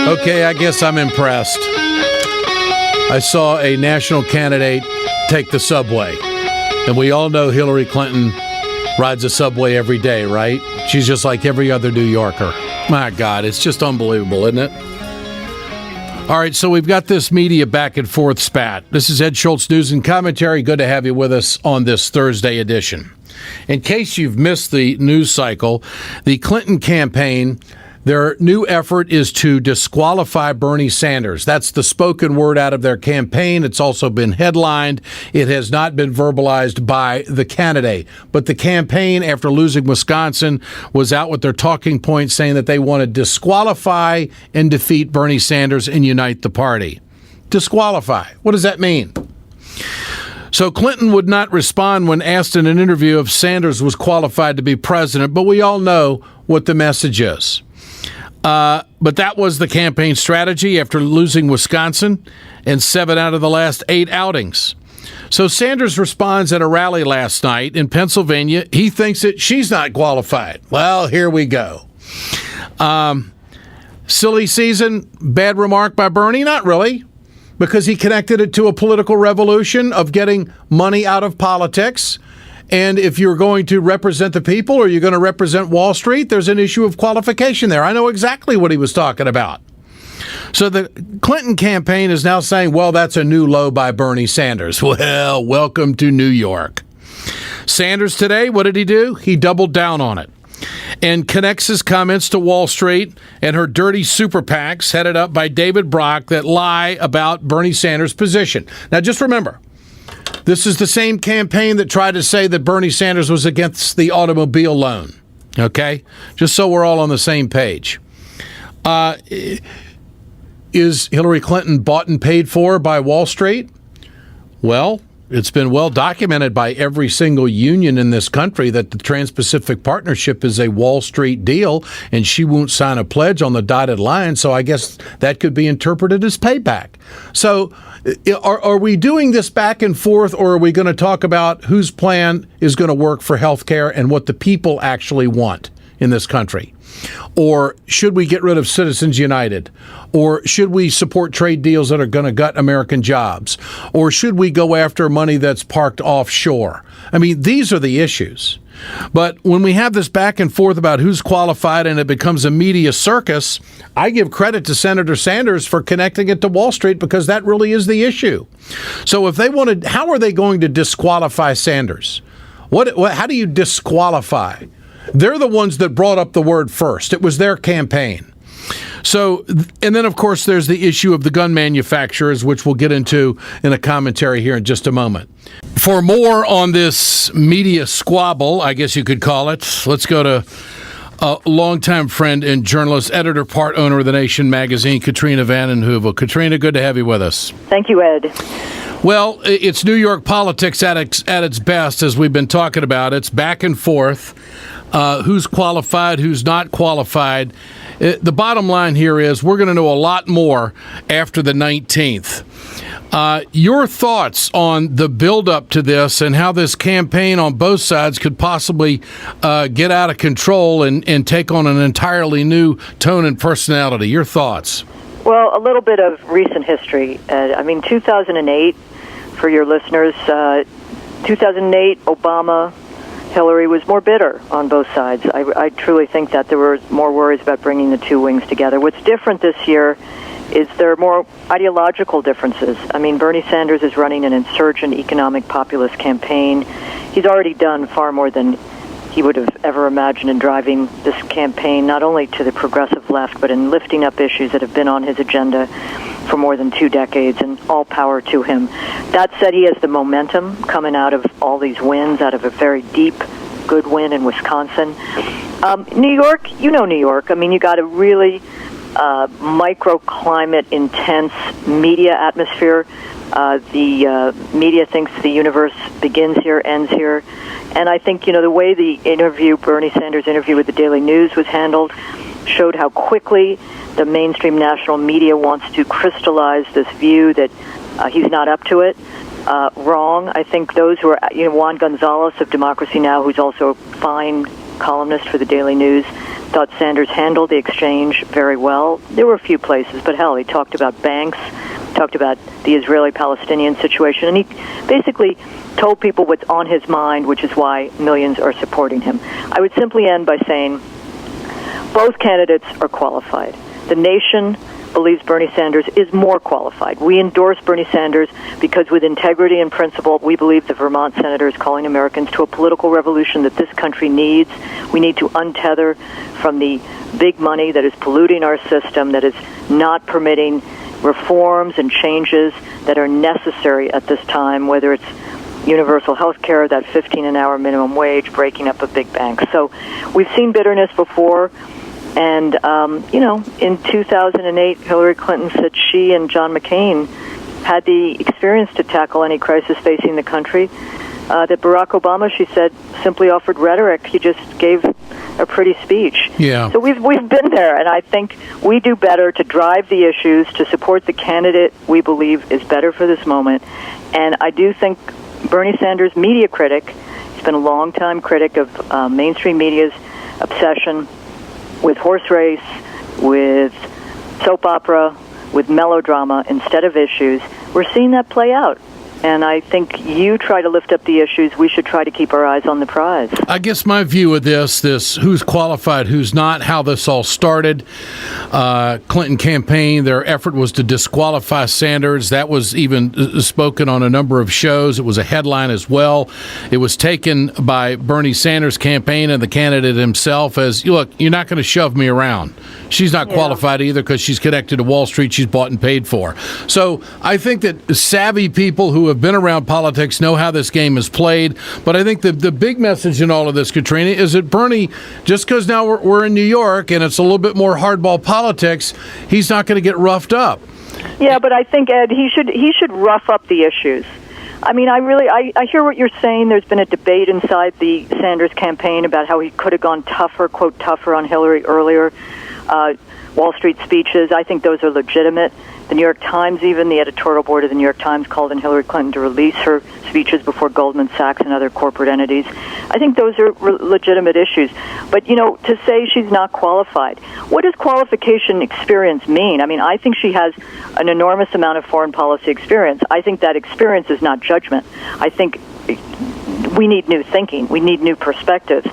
Okay, I guess I'm impressed. I saw a national candidate take the subway. And we all know Hillary Clinton rides a subway every day, right? She's just like every other New Yorker. My God, it's just unbelievable, isn't it? All right, so we've got this media back and forth spat. This is Ed Schultz News and Commentary. Good to have you with us on this Thursday edition. In case you've missed the news cycle, the Clinton campaign, their new effort is to disqualify Bernie Sanders. That's the spoken word out of their campaign. It's also been headlined. It has not been verbalized by the candidate. But the campaign, after losing Wisconsin, was out with their talking points saying that they want to disqualify and defeat Bernie Sanders and unite the party. Disqualify. What does that mean? So Clinton would not respond when asked in an interview if Sanders was qualified to be president, but we all know what the message is. But that was the campaign strategy after losing Wisconsin and 7 out of the last 8 outings. So Sanders responds at a rally last night in Pennsylvania. He thinks that she's not qualified. Well, here we go. Silly season, bad remark by Bernie? Not really, because he connected it to a political revolution of getting money out of politics. And if you're going to represent the people or you're going to represent Wall Street, there's an issue of qualification there. I know exactly what he was talking about. So the Clinton campaign is now saying, well, that's a new low by Bernie Sanders. Well, welcome to New York. Sanders today, what did he do? He doubled down on it and connects his comments to Wall Street and her dirty super PACs headed up by David Brock that lie about Bernie Sanders' position. Now, just remember, this is the same campaign that tried to say that Bernie Sanders was against the automobile loan, okay? Just so we're all on the same page. Is Hillary Clinton bought and paid for by Wall Street? Well, it's been well documented by every single union in this country that the Trans-Pacific Partnership is a Wall Street deal, and she won't sign a pledge on the dotted line, so I guess that could be interpreted as payback. So are we doing this back and forth, or are we going to talk about whose plan is going to work for health care and what the people actually want in this country? Or should we get rid of Citizens United? Or should we support trade deals that are going to gut American jobs? Or should we go after money that's parked offshore? I mean, these are the issues. But when we have this back and forth about who's qualified and it becomes a media circus, I give credit to Senator Sanders for connecting it to Wall Street because that really is the issue. So if they wanted, how are they going to disqualify Sanders? How do you disqualify? They're the ones that brought up the word first. It was their campaign. So, and then, of course, there's the issue of the gun manufacturers, which we'll get into in a commentary here in just a moment. For more on this media squabble, I guess you could call it, let's go to a longtime friend and journalist, editor, part owner of The Nation magazine, Katrina Vanden Heuvel. Katrina, good to have you with us. Thank you, Ed. Well, it's New York politics at its best, as we've been talking about. It's back and forth. Who's qualified, who's not qualified. The bottom line here is we're going to know a lot more after the 19th. Your thoughts on the buildup to this and how this campaign on both sides could possibly get out of control and take on an entirely new tone and personality. Your thoughts? Well, a little bit of recent history. 2008, for your listeners, 2008, Obama, Hillary was more bitter on both sides. I truly think that there were more worries about bringing the two wings together. What's different this year is there are more ideological differences. I mean, Bernie Sanders is running an insurgent economic populist campaign. He's already done far more than he would have ever imagined in driving this campaign, not only to the progressive left, but in lifting up issues that have been on his agenda for more than 2 decades, and all power to him. That said, he has the momentum coming out of all these wins, out of a very deep, good win in Wisconsin. New York, you know New York. I mean, you got a really microclimate intense media atmosphere. The media thinks the universe begins here, ends here. And I think, the way the Bernie Sanders interview with the Daily News was handled showed how quickly the mainstream national media wants to crystallize this view that he's not up to it. Wrong. I think those who are, Juan Gonzalez of Democracy Now!, who's also a fine columnist for the Daily News, thought Sanders handled the exchange very well. There were a few places, but hell, he talked about banks, talked about the Israeli-Palestinian situation, and he basically told people what's on his mind, which is why millions are supporting him. I would simply end by saying both candidates are qualified. The nation believes Bernie Sanders is more qualified. We endorse Bernie Sanders because with integrity and principle, we believe the Vermont senator is calling Americans to a political revolution that this country needs. We need to untether from the big money that is polluting our system, that is not permitting reforms and changes that are necessary at this time, whether it's universal health care, that 15 an hour minimum wage, breaking up of big banks. So we've seen bitterness before. And, in 2008, Hillary Clinton said she and John McCain had the experience to tackle any crisis facing the country. That Barack Obama, she said, simply offered rhetoric. He just gave a pretty speech. Yeah. So we've been there, and I think we do better to drive the issues, to support the candidate we believe is better for this moment. And I do think Bernie Sanders, media critic, he's been a long-time critic of mainstream media's obsession with horse race, with soap opera, with melodrama instead of issues. We're seeing that play out. And I think you try to lift up the issues. We should try to keep our eyes on the prize. I guess my view of this who's qualified, who's not, how this all started. Clinton campaign, their effort was to disqualify Sanders. That was even spoken on a number of shows. It was a headline as well. It was taken by Bernie Sanders' campaign and the candidate himself as, look, you're not going to shove me around. She's not qualified either because she's connected to Wall Street. She's bought and paid for. So I think that savvy people who have been around politics know how this game is played. But I think the big message in all of this, Katrina, is that Bernie, just because now we're in New York and it's a little bit more hardball politics, he's not going to get roughed up. Yeah, but I think, Ed, he should rough up the issues. I mean, I hear what you're saying. There's been a debate inside the Sanders campaign about how he could have gone tougher, quote, tougher on Hillary earlier. Wall Street speeches, I think those are legitimate. The New York Times, even the editorial board of the New York Times, called on Hillary Clinton to release her speeches before Goldman Sachs and other corporate entities. I think those are legitimate issues. But, to say she's not qualified, what does qualification experience mean? I mean, I think she has an enormous amount of foreign policy experience. I think that experience is not judgment. I think we need new thinking. We need new perspectives.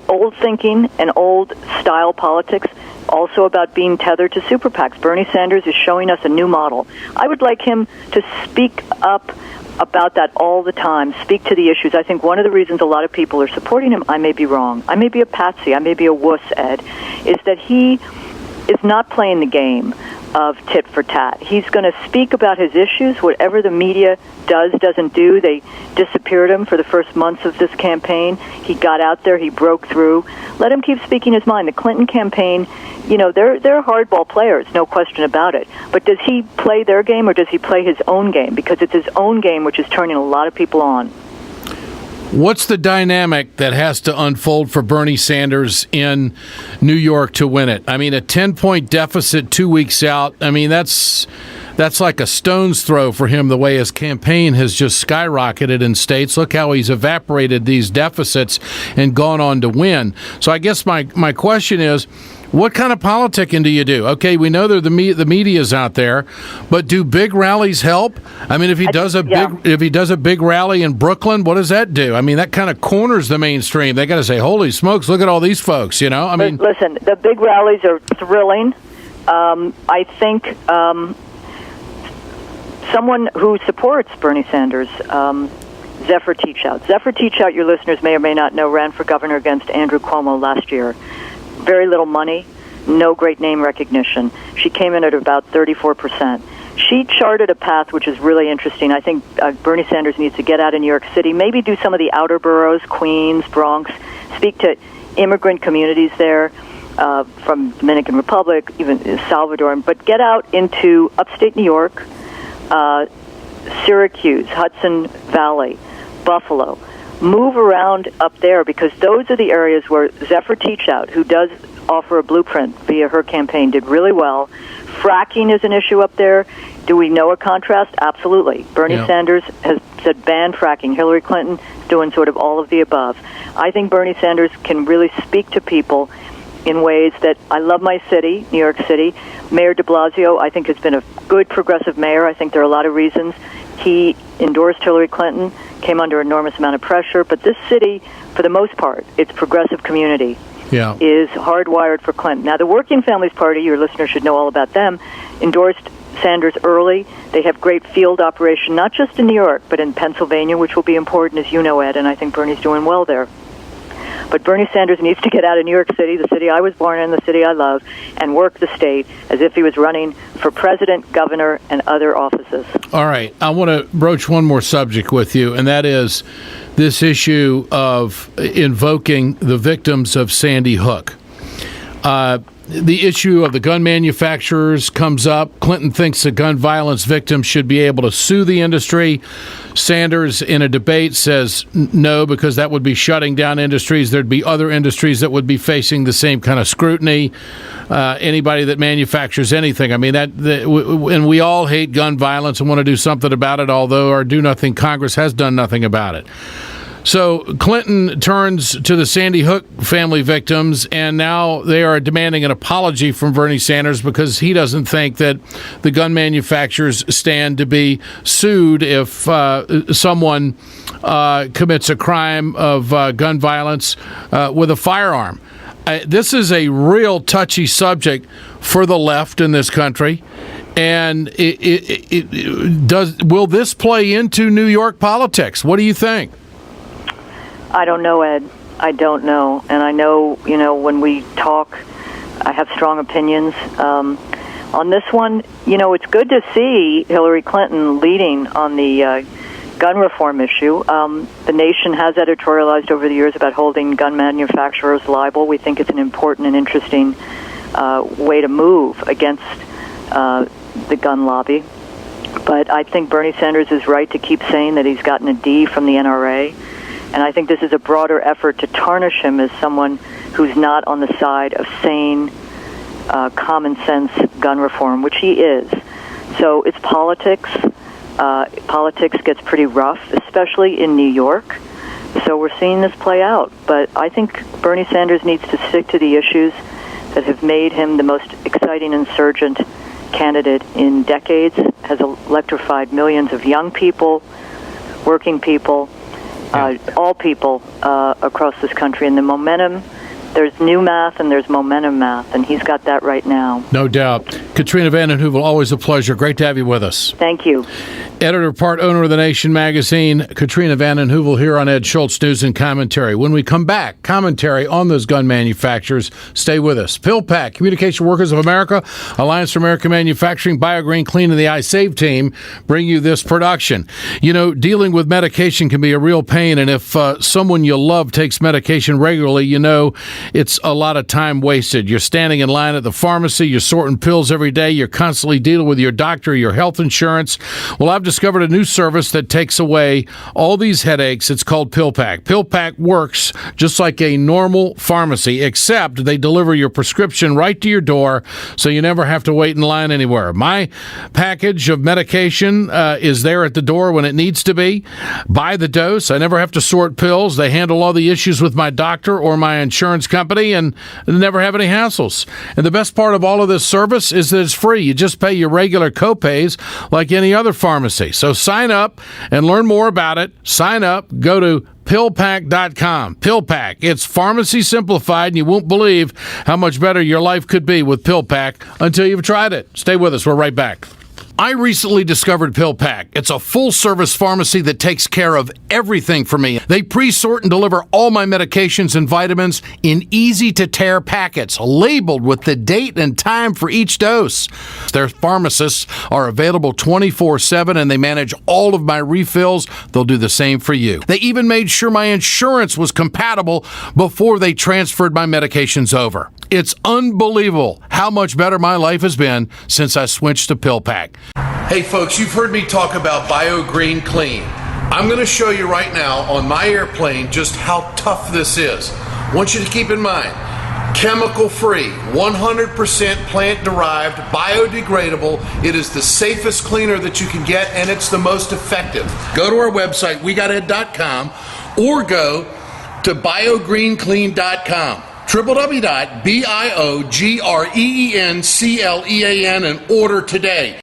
Old thinking and old style politics, also about being tethered to super PACs. Bernie Sanders is showing us a new model. I would like him to speak up about that all the time, speak to the issues. I think one of the reasons a lot of people are supporting him, I may be wrong, I may be a patsy, I may be a wuss, Ed, is that he is not playing the game of tit for tat. He's going to speak about his issues, whatever the media doesn't do. They disappeared him for the first months of this campaign. He got out there, he broke through. Let him keep speaking his mind. The Clinton campaign, they're hardball players, no question about it. But does he play their game or does he play his own game? Because it's his own game which is turning a lot of people on. What's the dynamic that has to unfold for Bernie Sanders in New York to win it? I mean, a 10-point deficit 2 weeks out, I mean, that's like a stone's throw for him, the way his campaign has just skyrocketed in states. Look how he's evaporated these deficits and gone on to win. So I guess my question is, what kind of politicking do you do? Okay, we know the media's out there, but do big rallies help? I mean, if he does a big rally in Brooklyn, what does that do? I mean, that kind of corners the mainstream. They got to say, "Holy smokes, look at all these folks!" I mean, listen, the big rallies are thrilling. I think someone who supports Bernie Sanders, Zephyr Teachout. Zephyr Teachout, your listeners may or may not know, ran for governor against Andrew Cuomo last year. Very little money, no great name recognition. She came in at about 34%. She charted a path which is really interesting. I think Bernie Sanders needs to get out of New York City, maybe do some of the outer boroughs, Queens, Bronx, speak to immigrant communities there from Dominican Republic, even Salvadoran, but get out into upstate New York, Syracuse, Hudson Valley, Buffalo. Move around up there because those are the areas where Zephyr Teachout, who does offer a blueprint via her campaign, did really well. Fracking is an issue up there. Do we know a contrast? Absolutely. Bernie Sanders has said ban fracking. Hillary Clinton is doing sort of all of the above. I think Bernie Sanders can really speak to people in ways that I love my city, New York City. Mayor de Blasio, I think, has been a good progressive mayor. I think there are a lot of reasons. He endorsed Hillary Clinton, came under enormous amount of pressure, but this city, for the most part, its progressive community is hardwired for Clinton. Now, the Working Families Party, your listeners should know all about them, endorsed Sanders early. They have great field operation, not just in New York, but in Pennsylvania, which will be important, as you know, Ed, and I think Bernie's doing well there. But Bernie Sanders needs to get out of New York City, the city I was born in, the city I love, and work the state as if he was running for president, governor, and other offices. All right. I want to broach one more subject with you, and that is this issue of invoking the victims of Sandy Hook. The issue of the gun manufacturers comes up. Clinton thinks that gun violence victims should be able to sue the industry. Sanders, in a debate, says no, because that would be shutting down industries. There'd be other industries that would be facing the same kind of scrutiny. Anybody that manufactures anything. I mean, and we all hate gun violence and want to do something about it, although our do-nothing Congress has done nothing about it. So Clinton turns to the Sandy Hook family victims, and now they are demanding an apology from Bernie Sanders because he doesn't think that the gun manufacturers stand to be sued if someone commits a crime of gun violence with a firearm. This is a real touchy subject for the left in this country. And will this play into New York politics? What do you think? I don't know, Ed. I don't know. And I know, when we talk, I have strong opinions. On this one, it's good to see Hillary Clinton leading on the gun reform issue. The Nation has editorialized over the years about holding gun manufacturers liable. We think it's an important and interesting way to move against the gun lobby. But I think Bernie Sanders is right to keep saying that he's gotten a D from the NRA. And I think this is a broader effort to tarnish him as someone who's not on the side of sane, common sense gun reform, which he is. So it's politics. Politics gets pretty rough, especially in New York. So we're seeing this play out. But I think Bernie Sanders needs to stick to the issues that have made him the most exciting insurgent candidate in decades, has electrified millions of young people, working people, all people across this country. And the momentum, there's new math and there's momentum math, and he's got that right now. No doubt. Katrina Vanden Heuvel, always a pleasure. Great to have you with us. Thank you. Editor, part owner of The Nation magazine, Katrina Vanden Heuvel here on Ed Schultz News and Commentary. When we come back, commentary on those gun manufacturers. Stay with us. PillPack, Communication Workers of America, Alliance for American Manufacturing, BioGreen Clean, and the iSave team bring you this production. Dealing with medication can be a real pain, and if someone you love takes medication regularly, it's a lot of time wasted. You're standing in line at the pharmacy, you're sorting pills every day, you're constantly dealing with your doctor, your health insurance. Well, I've discovered a new service that takes away all these headaches. It's called PillPack. PillPack works just like a normal pharmacy, except they deliver your prescription right to your door, so you never have to wait in line anywhere. My package of medication is there at the door when it needs to be. By the dose. I never have to sort pills. They handle all the issues with my doctor or my insurance company and never have any hassles. And the best part of all of this service is that it's free. You just pay your regular copays like any other pharmacy. So sign up and learn more about it. Sign up. Go to PillPack.com. PillPack. It's pharmacy simplified, and you won't believe how much better your life could be with PillPack until you've tried it. Stay with us. We're right back. I recently discovered PillPack. It's a full-service pharmacy that takes care of everything for me. They pre-sort and deliver all my medications and vitamins in easy-to-tear packets, labeled with the date and time for each dose. Their pharmacists are available 24/7, and they manage all of my refills. They'll do the same for you. They even made sure my insurance was compatible before they transferred my medications over. It's unbelievable how much better my life has been since I switched to PillPack. Hey folks, you've heard me talk about BioGreen Clean. I'm going to show you right now on my airplane just how tough this is. I want you to keep in mind, chemical-free, 100% plant-derived, biodegradable. It is the safest cleaner that you can get, and it's the most effective. Go to our website, wegoted.com, or go to biogreenclean.com. www.biogrenclean and order today.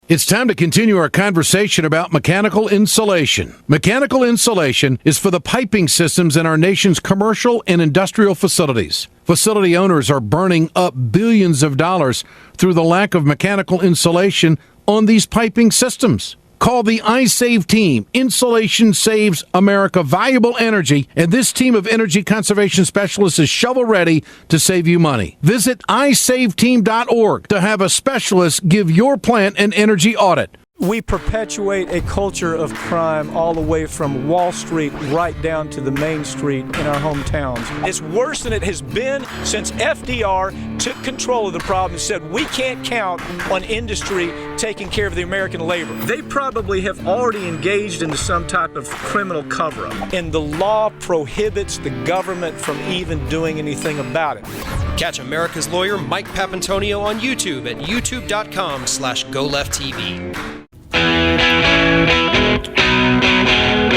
It's time to continue our conversation about mechanical insulation. Mechanical insulation is for the piping systems in our nation's commercial and industrial facilities. Facility owners are burning up billions of dollars through the lack of mechanical insulation on these piping systems. Call the iSave team. Insulation saves America valuable energy, and this team of energy conservation specialists is shovel-ready to save you money. Visit iSaveTeam.org to have a specialist give your plant an energy audit. We perpetuate a culture of crime all the way from Wall Street right down to the main street in our hometowns. It's worse than it has been since FDR took control of the problem and said we can't count on industry taking care of the American labor. They probably have already engaged into some type of criminal cover-up, and the law prohibits the government from even doing anything about it. Catch America's lawyer Mike Papantonio on YouTube at youtube.com/GoLeftTV.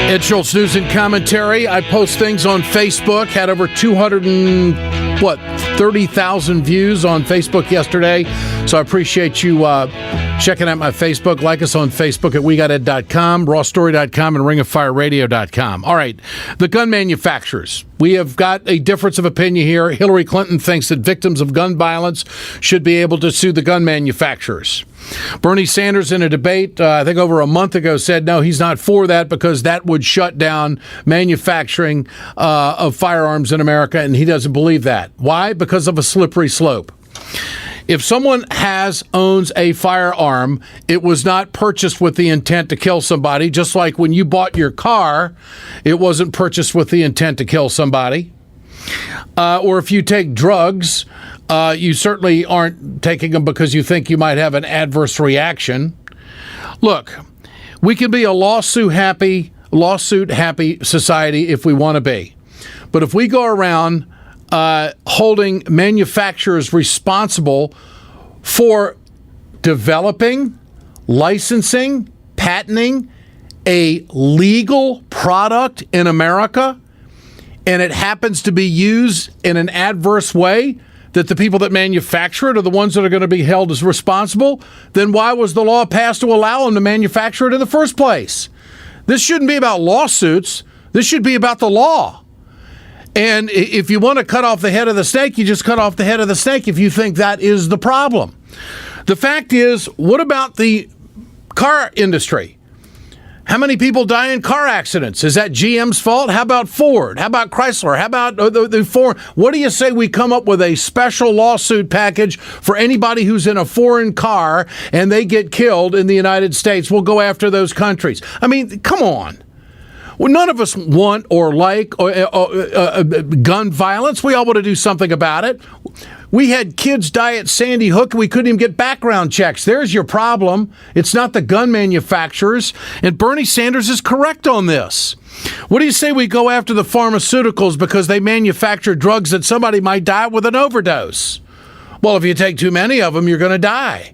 Ed Schultz News and Commentary. I post things on Facebook. Had over 30,000 views on Facebook yesterday. So I appreciate you checking out my Facebook. Like us on Facebook at WeGotEd.com, RawStory.com, and RingOfFireRadio.com. All right, the gun manufacturers. We have got a difference of opinion here. Hillary Clinton thinks that victims of gun violence should be able to sue the gun manufacturers. Bernie Sanders, in a debate, I think over a month ago, said no, he's not for that because that would shut down manufacturing of firearms in America, and he doesn't believe that. Why? Because of a slippery slope. If someone owns a firearm, it was not purchased with the intent to kill somebody, just like when you bought your car, it wasn't purchased with the intent to kill somebody. Or if you take drugs, you certainly aren't taking them because you think you might have an adverse reaction. Look, we can be a lawsuit-happy society if we want to be. But if we go around holding manufacturers responsible for developing, licensing, patenting a legal product in America, and it happens to be used in an adverse way, that the people that manufacture it are the ones that are going to be held as responsible, then why was the law passed to allow them to manufacture it in the first place? This shouldn't be about lawsuits. This should be about the law. And if you want to cut off the head of the snake, you just cut off the head of the snake if you think that is the problem. The fact is, what about the car industry? How many people die in car accidents? Is that GM's fault? How about Ford? How about Chrysler? How about the Ford? What do you say we come up with a special lawsuit package for anybody who's in a foreign car and they get killed in the United States? We'll go after those countries. I mean, come on. Well, none of us want or like gun violence. We all want to do something about it. We had kids die at Sandy Hook, and we couldn't even get background checks. There's your problem. It's not the gun manufacturers. And Bernie Sanders is correct on this. What do you say we go after the pharmaceuticals because they manufacture drugs that somebody might die with an overdose? Well, if you take too many of them, you're going to die.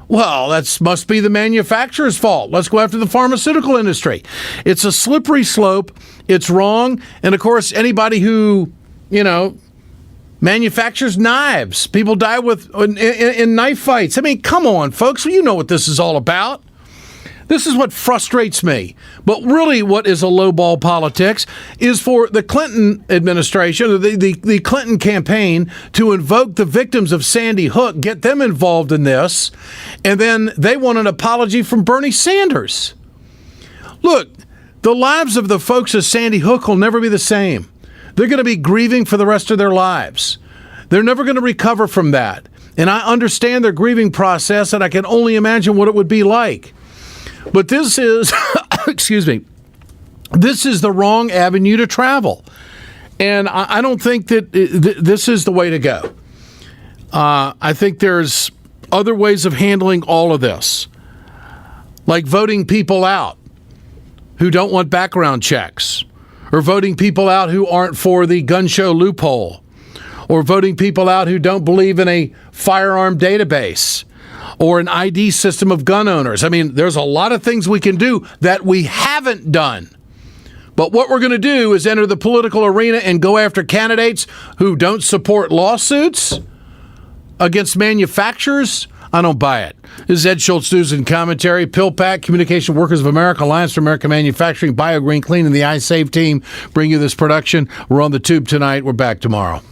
Well, that must be the manufacturer's fault. Let's go after the pharmaceutical industry. It's a slippery slope. It's wrong. And, of course, anybody who, manufactures knives. People die in knife fights. I mean, come on, folks. You know what this is all about. This is what frustrates me. But really what is a lowball politics is for the Clinton administration, the Clinton campaign, to invoke the victims of Sandy Hook, get them involved in this, and then they want an apology from Bernie Sanders. Look, the lives of the folks of Sandy Hook will never be the same. They're going to be grieving for the rest of their lives. They're never going to recover from that. And I understand their grieving process, and I can only imagine what it would be like. But this is, this is the wrong avenue to travel. And I don't think that this is the way to go. I think there's other ways of handling all of this, like voting people out who don't want background checks, or voting people out who aren't for the gun show loophole, or voting people out who don't believe in a firearm database, or an ID system of gun owners. I mean, there's a lot of things we can do that we haven't done. But what we're going to do is enter the political arena and go after candidates who don't support lawsuits against manufacturers. I don't buy it. This is Ed Schultz, News and Commentary. PillPack, Communication Workers of America, Alliance for American Manufacturing, BioGreen Clean, and the iSave team bring you this production. We're on the tube tonight. We're back tomorrow.